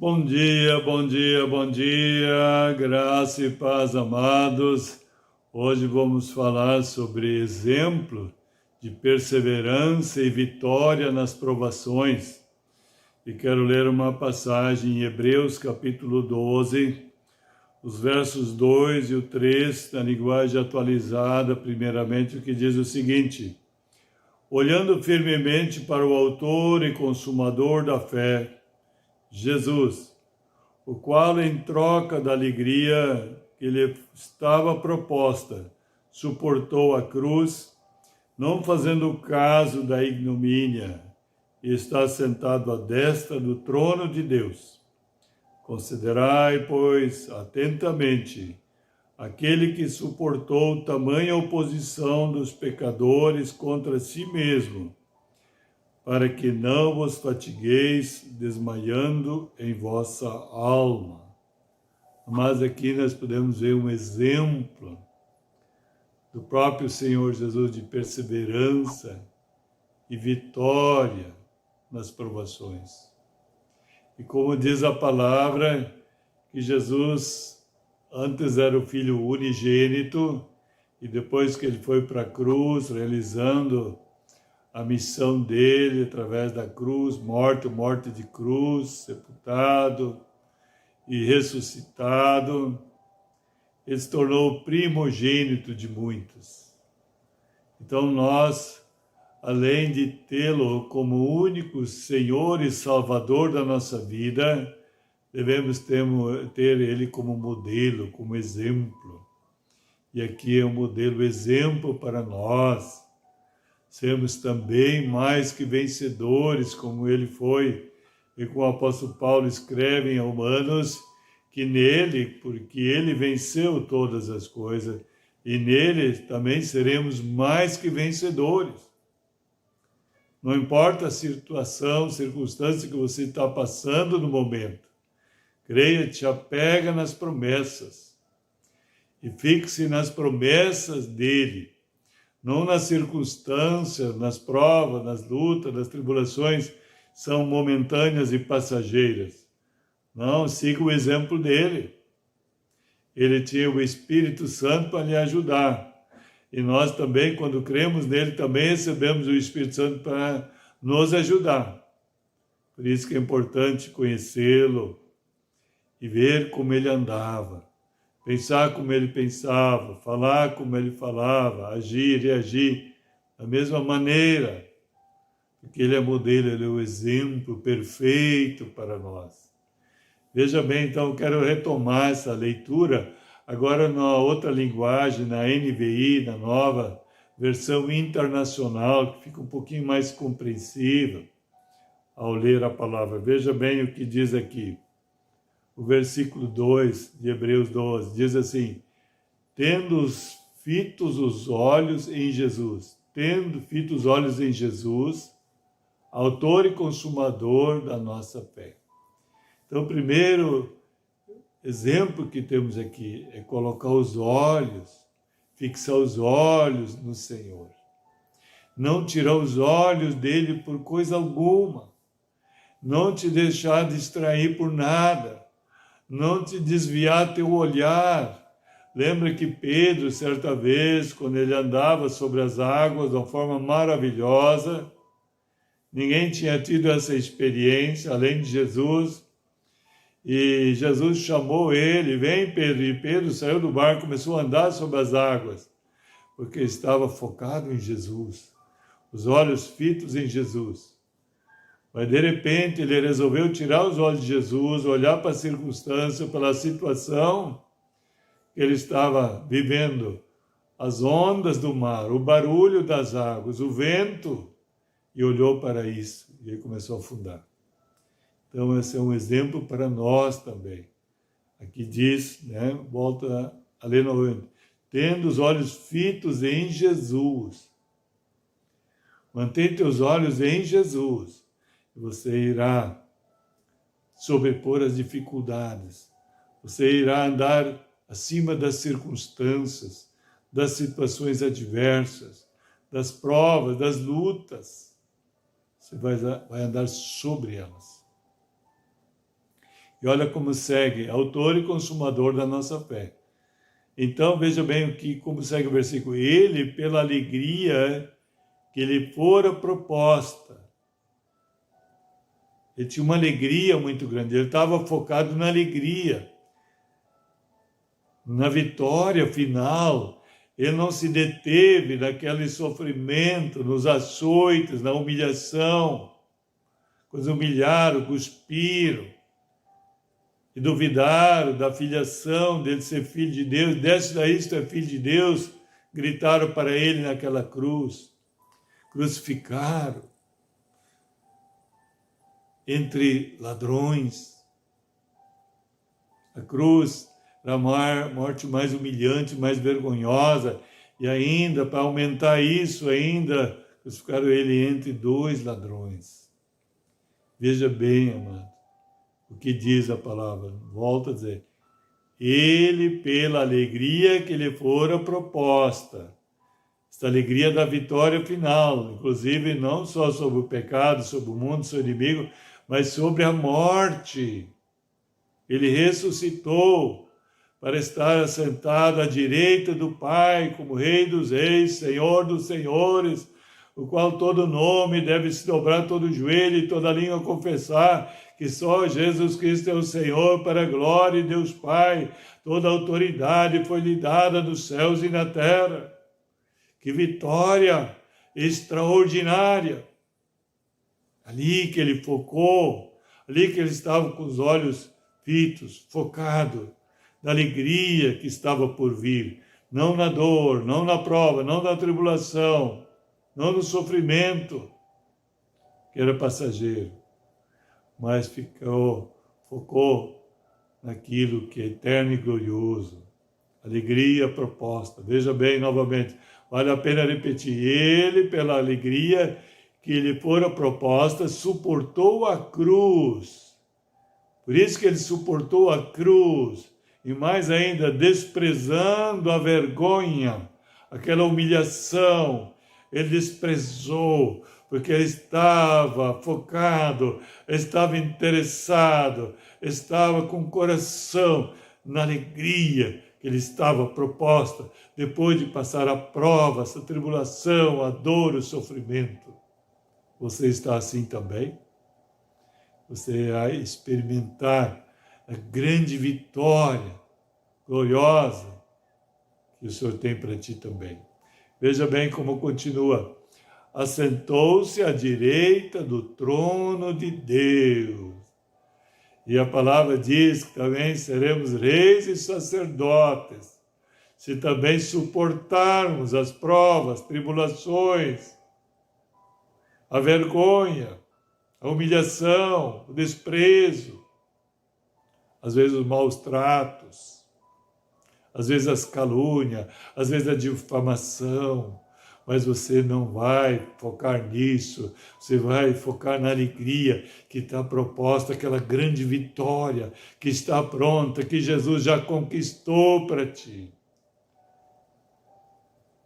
Bom dia, bom dia, bom dia, graça e paz, amados. Hoje vamos falar sobre exemplo de perseverança e vitória nas provações. E quero ler uma passagem em Hebreus, capítulo 12, os versos 2 e o 3, na linguagem atualizada, primeiramente, o que diz o seguinte: olhando firmemente para o autor e consumador da fé, Jesus, o qual, em troca da alegria que lhe estava proposta, suportou a cruz, não fazendo caso da ignomínia, e está sentado à destra do trono de Deus. Considerai, pois, atentamente aquele que suportou tamanha oposição dos pecadores contra si mesmo, para que não vos fatigueis desmaiando em vossa alma. Mas aqui nós podemos ver um exemplo do próprio Senhor Jesus de perseverança e vitória nas provações. E como diz a palavra, que Jesus antes era o Filho unigênito, e depois que ele foi para a cruz, realizando a missão dele através da cruz, morte de cruz, sepultado e ressuscitado, ele se tornou o primogênito de muitos. Então nós, além de tê-lo como único Senhor e Salvador da nossa vida, devemos ter ele como modelo, como exemplo. E aqui é um modelo exemplo para nós, sermos também mais que vencedores, como ele foi, e como o apóstolo Paulo escreve em Romanos, que nele, porque ele venceu todas as coisas, e nele também seremos mais que vencedores. Não importa a situação, circunstância que você está passando no momento, creia, te apega nas promessas, e fixe nas promessas dele, não nas circunstâncias, nas provas, nas lutas, nas tribulações, são momentâneas e passageiras. Não, siga o exemplo dele. Ele tinha o Espírito Santo para lhe ajudar. E nós também, quando cremos nele, também recebemos o Espírito Santo para nos ajudar. Por isso que é importante conhecê-lo e ver como ele andava. Pensar como ele pensava, falar como ele falava, agir e reagir da mesma maneira, porque ele é modelo, ele é o exemplo perfeito para nós. Veja bem, então eu quero retomar essa leitura, agora na outra linguagem, na NVI, na nova versão internacional, que fica um pouquinho mais compreensível ao ler a palavra. Veja bem o que diz aqui. O versículo 2 de Hebreus 12 diz assim: tendo fitos os olhos em Jesus, autor e consumador da nossa fé. Então, o primeiro exemplo que temos aqui é colocar os olhos, fixar os olhos no Senhor. Não tirar os olhos dele por coisa alguma. Não te deixar distrair por nada. Não te desviar teu olhar. Lembra que Pedro, certa vez, quando ele andava sobre as águas de uma forma maravilhosa, ninguém tinha tido essa experiência, além de Jesus, e Jesus chamou ele: vem Pedro, e Pedro saiu do barco e começou a andar sobre as águas, porque estava focado em Jesus, os olhos fitos em Jesus. Mas de repente ele resolveu tirar os olhos de Jesus, olhar para a circunstância, pela situação que ele estava vivendo, as ondas do mar, o barulho das águas, o vento, e olhou para isso, e ele começou a afundar. Então esse é um exemplo para nós também. Aqui diz, volta a ler novamente, tendo os olhos fitos em Jesus. Mantém teus olhos em Jesus. Você irá sobrepor as dificuldades, você irá andar acima das circunstâncias, das situações adversas, das provas, das lutas. Você vai andar sobre elas. E olha como segue, autor e consumador da nossa fé. Então, veja bem como segue o versículo. Ele, pela alegria que lhe fora proposta. Ele tinha uma alegria muito grande, ele estava focado na alegria, na vitória final. Ele não se deteve naquele sofrimento, nos açoites, na humilhação, quando humilharam, cuspiram e duvidaram da filiação dele ser filho de Deus. Desce daí, se tu é filho de Deus, gritaram para ele naquela cruz, crucificaram entre ladrões. A cruz era a morte mais humilhante, mais vergonhosa, e ainda, para aumentar isso, ainda crucificaram ele entre dois ladrões. Veja bem, amado, o que diz a palavra. Volta a dizer, ele, pela alegria que lhe fora proposta, esta alegria da vitória final, inclusive não só sobre o pecado, sobre o mundo, sobre o inimigo, mas sobre a morte. Ele ressuscitou para estar assentado à direita do Pai, como Rei dos Reis, Senhor dos Senhores, o qual todo nome deve se dobrar, todo joelho e toda língua confessar que só Jesus Cristo é o Senhor, para a glória de Deus Pai. Toda autoridade foi lhe dada nos céus e na terra. Que vitória extraordinária! Ali que ele focou, ali que ele estava com os olhos fitos, focado, na alegria que estava por vir, não na dor, não na prova, não na tribulação, não no sofrimento, que era passageiro, mas focou naquilo que é eterno e glorioso, alegria proposta. Veja bem, novamente, vale a pena repetir, ele, pela alegria que lhe fora proposta, suportou a cruz. Por isso que ele suportou a cruz, e mais ainda, desprezando a vergonha, aquela humilhação, ele desprezou, porque ele estava focado, estava interessado, estava com o coração na alegria que lhe estava proposta, depois de passar a prova, essa tribulação, a dor, o sofrimento. Você está assim também? Você vai experimentar a grande vitória gloriosa que o Senhor tem para ti também. Veja bem como continua. Assentou-se à direita do trono de Deus. E a palavra diz que também seremos reis e sacerdotes, se também suportarmos as provas, tribulações, a vergonha, a humilhação, o desprezo, às vezes os maus tratos, às vezes as calúnias, às vezes a difamação, mas você não vai focar nisso, você vai focar na alegria que está proposta, aquela grande vitória que está pronta, que Jesus já conquistou para ti.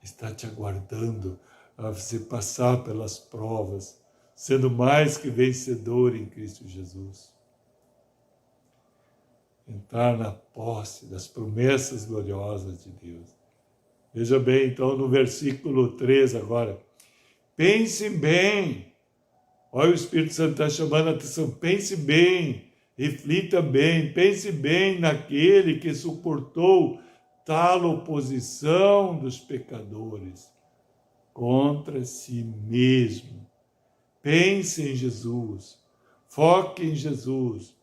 Está te aguardando a você passar pelas provas, sendo mais que vencedor em Cristo Jesus. Entrar na posse das promessas gloriosas de Deus. Veja bem, então, no versículo 3 agora. Pense bem. Olha, o Espírito Santo está chamando a atenção. Pense bem, reflita bem, pense bem naquele que suportou tal oposição dos pecadores contra si mesmo. Pense em Jesus, foque em Jesus,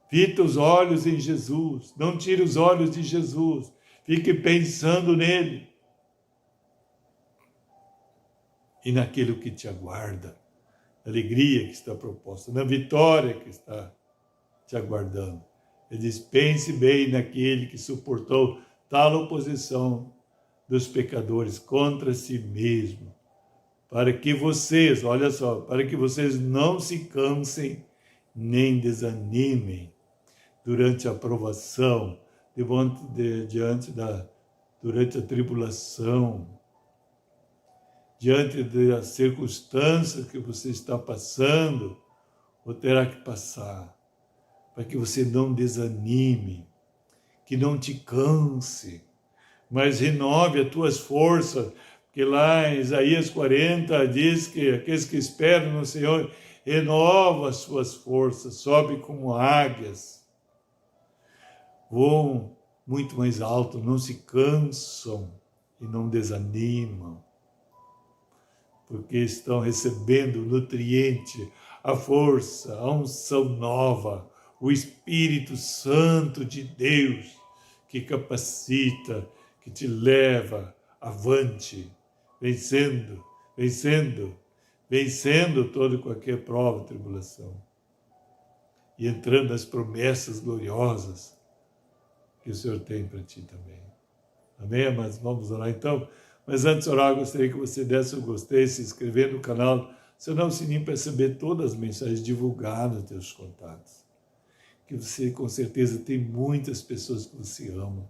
fita os olhos em Jesus, não tire os olhos de Jesus, fique pensando nele e naquilo que te aguarda, na alegria que está proposta, na vitória que está te aguardando. Ele diz, pense bem naquele que suportou tal oposição dos pecadores contra si mesmo, para que vocês, olha só, para que vocês não se cansem nem desanimem durante a provação, durante a tribulação, diante das circunstâncias que você está passando ou terá que passar. para que você não desanime, que não te canse, mas renove as tuas forças, porque lá em Isaías 40 diz que aqueles que esperam no Senhor renovam as suas forças, sobem como águias, voam muito mais alto, não se cansam e não desanimam, porque estão recebendo o nutriente, a força, a unção nova, o Espírito Santo de Deus, que capacita, que te leva avante, vencendo, vencendo, vencendo toda e qualquer prova, tribulação, e entrando nas promessas gloriosas que o Senhor tem para ti também. Amém, amados? Vamos orar então? Mas antes de orar, gostaria que você desse o gostei, se inscrever no canal, acionar o sininho para receber todas as mensagens divulgadas nos teus contatos. Que você, com certeza, tem muitas pessoas que você ama,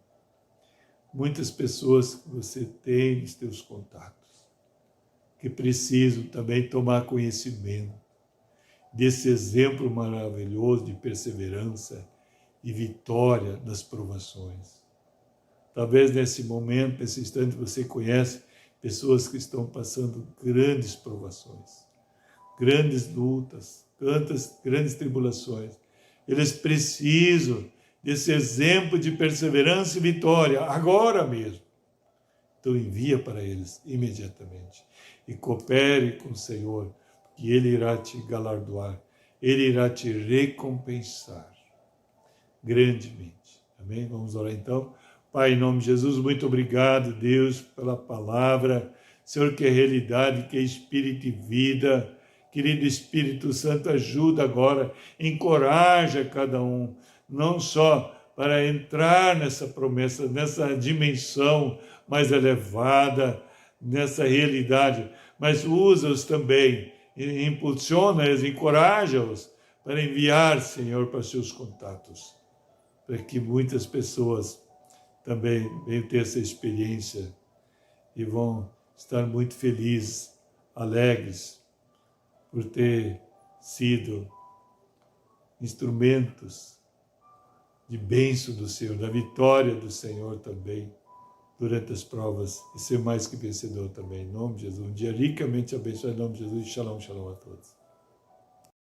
muitas pessoas que você tem nos teus contatos, que precisam também tomar conhecimento desse exemplo maravilhoso de perseverança e vitória nas provações. Talvez nesse momento, nesse instante, você conhece pessoas que estão passando grandes provações, grandes lutas, grandes tribulações. Eles precisam desse exemplo de perseverança e vitória, agora mesmo. Então envia para eles imediatamente e coopere com o Senhor, que Ele irá te galardoar, Ele irá te recompensar grandemente. Amém? Vamos orar então. Pai, em nome de Jesus, muito obrigado, Deus, pela palavra. Senhor, que é realidade, que é espírito e vida. Querido Espírito Santo, ajuda agora, encoraja cada um, não só para entrar nessa promessa, nessa dimensão mais elevada, nessa realidade, mas usa-os também, impulsiona-os, encoraja-os para enviar, Senhor, para seus contatos, para que muitas pessoas também venham ter essa experiência e vão estar muito felizes, alegres, por ter sido instrumentos de bênção do Senhor, da vitória do Senhor também, durante as provas, e ser mais que vencedor também, em nome de Jesus. Um dia ricamente abençoado, em nome de Jesus, shalom, shalom a todos.